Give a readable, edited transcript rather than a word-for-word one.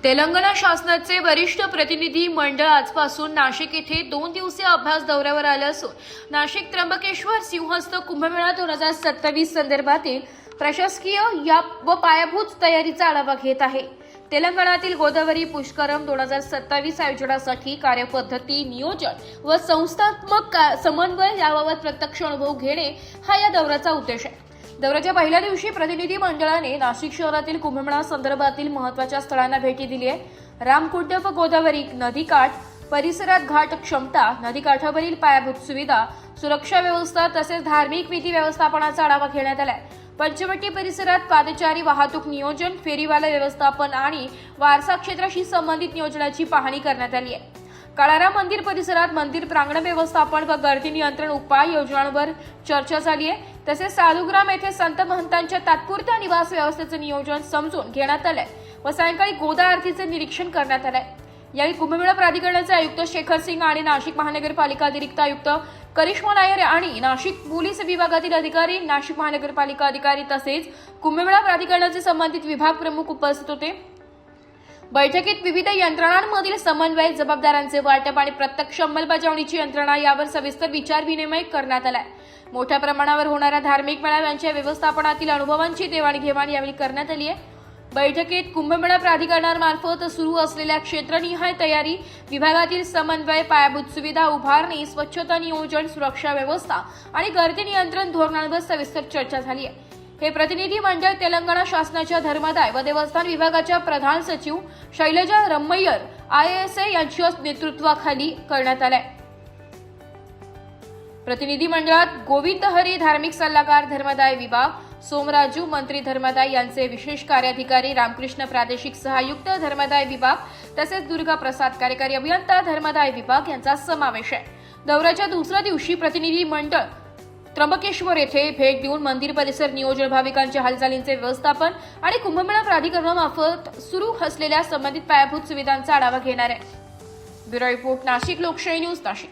तेलंगणा शासनाचे वरिष्ठ प्रतिनिधी मंडळ आजपासून नाशिक येथे 2 दिवसीय अभ्यास दौऱ्यावर आले असून नाशिक त्र्यंबकेश्वर सिंहस्थ कुंभमेळा 2027 संदर्भातील प्रशासकीय व पायाभूत तयारीचा आढावा घेत आहे। तेलंगणातील गोदावरी पुष्करम 2027 आयोजनासाठी कार्यपद्धती, नियोजन व संस्थात्मक समन्वय याबाबत प्रत्यक्ष अनुभव घेणे हा या दौऱ्याचा उद्देश आहे। दौऱ्याच्या पहिल्या दिवशी प्रतिनिधी मंडळाने नाशिक शहरातील कुंभमेळा संदर्भातील महत्त्वाच्या स्थळांना भेटी दिली आहे। रामकुंड व गोदावरी नदीकाठ परिसरात घाट क्षमता, नदीकाठावरील पायाभूत सुविधा, सुरक्षा व्यवस्था तसेच धार्मिक विधी व्यवस्थापनाचा आढावा घेण्यात आलाय। पंचवटी परिसरात पादचारी वाहतूक नियोजन, फेरीवाला व्यवस्थापन आणि वारसा क्षेत्राशी संबंधित नियोजनाची पाहणी करण्यात आली आहे। काळाराम मंदिर परिसरात मंदिर प्रांगण व्यवस्थापन व गर्दी नियंत्रण उपाय योजनांवर चर्चा झाली आहे। तसेच साधुग्राम येथे संत महंतांच्या तात्पुरत्या निवास व्यवस्थेचे नियोजन समजून घेण्यात आले व सायंकाळी गोदा आरतीचे निरीक्षण करण्यात आले। यावेळी कुंभमेळा प्राधिकरणाचे आयुक्त शेखर सिंग आणि नाशिक महानगरपालिका अतिरिक्त आयुक्त करिश्मा नायर आणि नाशिक पोलीस विभागातील अधिकारी, नाशिक महानगरपालिका अधिकारी तसेच कुंभमेळा प्राधिकरणाचे संबंधित विभाग प्रमुख उपस्थित होते। बैठकीत विविध यंत्रणांमधील समन्वय, जबाबदारांचे वाटप आणि प्रत्यक्ष अंमलबजावणीची यंत्रणा यावर सविस्तर विचारविनिमय करण्यात आला। मोठ्या प्रमाणावर होणाऱ्या धार्मिक मेळाव्यांच्या व्यवस्थापनातील अनुभवांची देवाणघेवाण यावेळी करण्यात आली आहे। बैठकीत कुंभमेळा प्राधिकरणामार्फत सुरू असलेल्या क्षेत्रनिहाय तयारी, विभागातील समन्वय, पायाभूत सुविधा उभारणी, स्वच्छता नियोजन, सुरक्षा व्यवस्था आणि गर्दी नियंत्रण धोरणांवर सविस्तर चर्चा झाली आहे। हे प्रतिनिधी मंडळ तेलंगणा शासनाच्या धर्मादाय व देवस्थान विभागाच्या प्रधान सचिव शैलजा रमैयर IAS यांच्या नेतृत्वाखाली करण्यात आले। प्रतिनिधी मंडळात गोविंद हरी धार्मिक सल्लागार धर्मादाय विभाग, सोमराजू मंत्री धर्मादाय यांचे विशेष कार्याधिकारी, रामकृष्ण प्रादेशिक सहायुक्त धर्मादाय विभाग तसेच दुर्गा प्रसाद कार्यकारी अभियंता धर्मादाय विभाग यांचा समावेश आहे। दौऱ्याच्या दुसऱ्या दिवशी प्रतिनिधी मंडळ त्र्यंबकेश्वर येथे भेट देऊन मंदिर परिसर नियोजन, भाविकांच्या हालचालींचे व्यवस्थापन आणि कुंभमेळा प्राधिकरणामार्फत सुरू असलेल्या संबंधित पायाभूत सुविधांचा आढावा घेणार आहे। ब्युरो रिपोर्ट, नाशिक लोकशाही न्यूज, नाशिक।